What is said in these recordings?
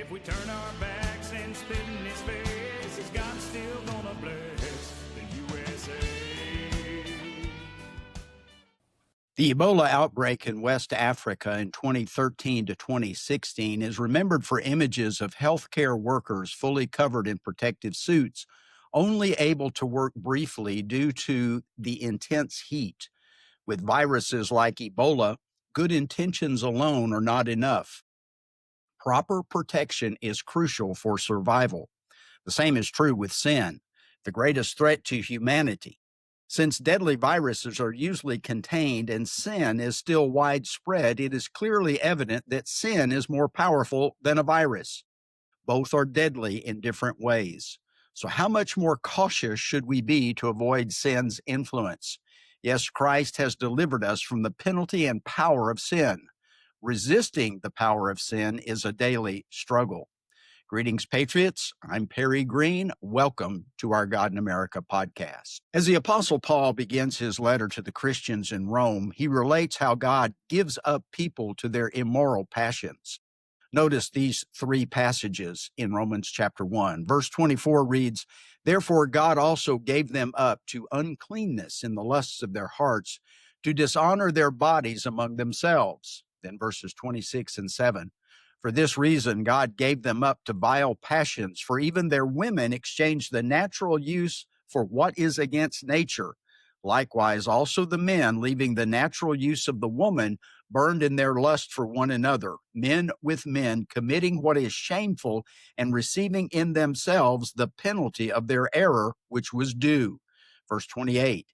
if we turn our backs and spit in his face, is God still gonna bless the USA? The Ebola outbreak in West Africa in 2013 to 2016 is remembered for images of healthcare workers fully covered in protective suits, only able to work briefly due to the intense heat. With viruses like Ebola, good intentions alone are not enough. Proper protection is crucial for survival. The same is true with sin, the greatest threat to humanity. Since deadly viruses are usually contained and sin is still widespread, it is clearly evident that sin is more powerful than a virus. Both are deadly in different ways. So, how much more cautious should we be to avoid sin's influence? Yes, Christ has delivered us from the penalty and power of sin. Resisting the power of sin is a daily struggle. Greetings, Patriots. I'm Perry Green. Welcome to our God in America podcast. As the Apostle Paul begins his letter to the Christians in Rome, he relates how God gives up people to their immoral passions. Notice these three passages in Romans chapter 1. Verse 24 reads, "Therefore God also gave them up to uncleanness in the lusts of their hearts, to dishonor their bodies among themselves." Then verses 26 and 7. "For this reason God gave them up to vile passions, for even their women exchanged the natural use for what is against nature. Likewise also the men, leaving the natural use of the woman, burned in their lust for one another, men with men, committing what is shameful and receiving in themselves the penalty of their error, which was due." Verse 28,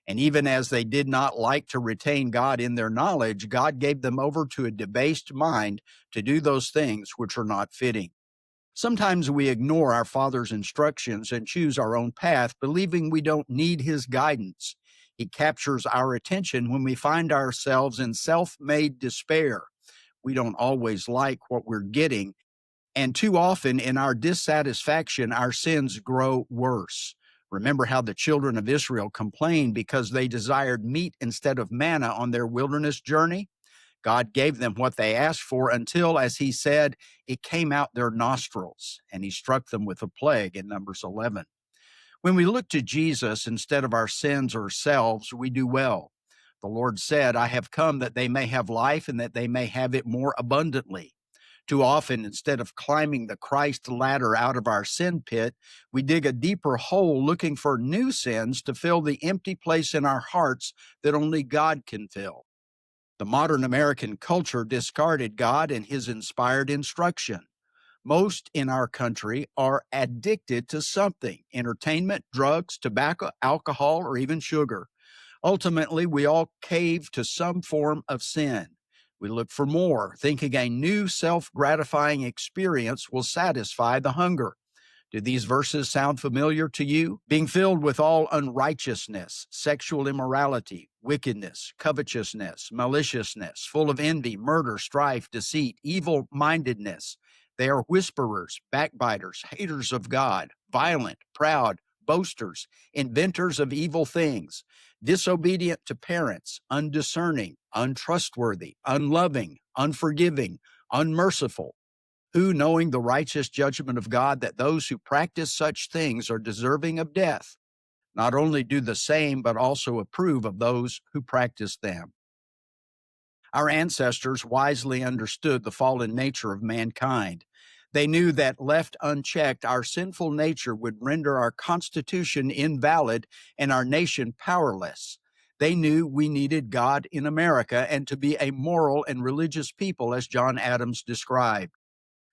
"And even as they did not like to retain God in their knowledge, God gave them over to a debased mind to do those things which are not fitting." Sometimes we ignore our Father's instructions and choose our own path, believing we don't need His guidance. He captures our attention when we find ourselves in self-made despair. We don't always like what we're getting, and too often in our dissatisfaction, our sins grow worse. Remember how the children of Israel complained because they desired meat instead of manna on their wilderness journey? God gave them what they asked for until, as he said, it came out their nostrils, and he struck them with a plague in Numbers 11. When we look to Jesus instead of our sins or selves, we do well. The Lord said, "I have come that they may have life and that they may have it more abundantly." Too often, instead of climbing the Christ ladder out of our sin pit, we dig a deeper hole looking for new sins to fill the empty place in our hearts that only God can fill. The modern American culture discarded God and his inspired instruction. Most in our country are addicted to something: entertainment, drugs, tobacco, alcohol, or even sugar. Ultimately, we all cave to some form of sin. We look for more, thinking a new self-gratifying experience will satisfy the hunger. Do these verses sound familiar to you? Being filled with all unrighteousness, sexual immorality, wickedness, covetousness, maliciousness, full of envy, murder, strife, deceit, evil-mindedness. They are whisperers, backbiters, haters of God, violent, proud, boasters, inventors of evil things, disobedient to parents, undiscerning, untrustworthy, unloving, unforgiving, unmerciful, who, knowing the righteous judgment of God, that those who practice such things are deserving of death, not only do the same, but also approve of those who practice them. Our ancestors wisely understood the fallen nature of mankind. They knew that left unchecked, our sinful nature would render our Constitution invalid and our nation powerless. They knew we needed God in America and to be a moral and religious people, as John Adams described.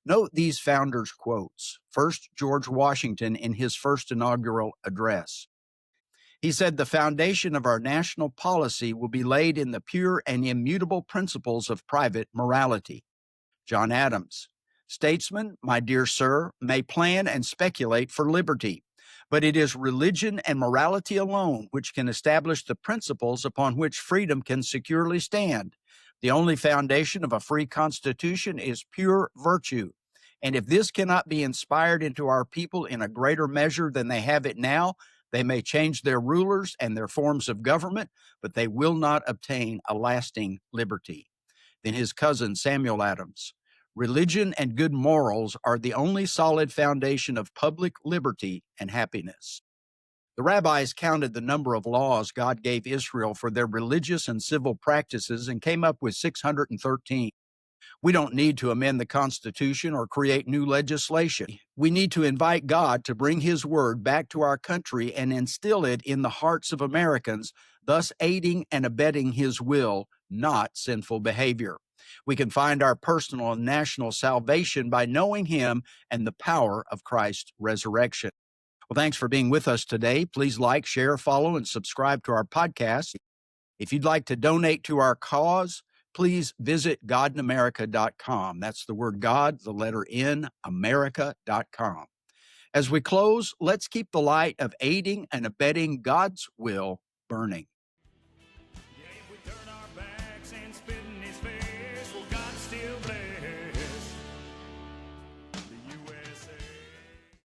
Note these founders' quotes. First, George Washington in his first inaugural address. He said, "The foundation of our national policy will be laid in the pure and immutable principles of private morality." John Adams, "Statesmen, my dear sir, may plan and speculate for liberty, but it is religion and morality alone which can establish the principles upon which freedom can securely stand. The only foundation of a free constitution is pure virtue. And if this cannot be inspired into our people in a greater measure than they have it now, they may change their rulers and their forms of government, but they will not obtain a lasting liberty." Then his cousin Samuel Adams, Religion and good morals are the only solid foundation of public liberty and happiness. The rabbis counted the number of laws God gave Israel for their religious and civil practices and came up with 613. We don't need to amend the Constitution or create new legislation. We need to invite God to bring His word back to our country and instill it in the hearts of Americans, thus aiding and abetting His will, not sinful behavior. We can find our personal and national salvation by knowing Him and the power of Christ's resurrection. Well, thanks for being with us today. Please like, share, follow, and subscribe to our podcast. If you'd like to donate to our cause, please visit godinamerica.com. That's the word God, the letter N, America.com. As we close, let's keep the light of aiding and abetting God's will burning.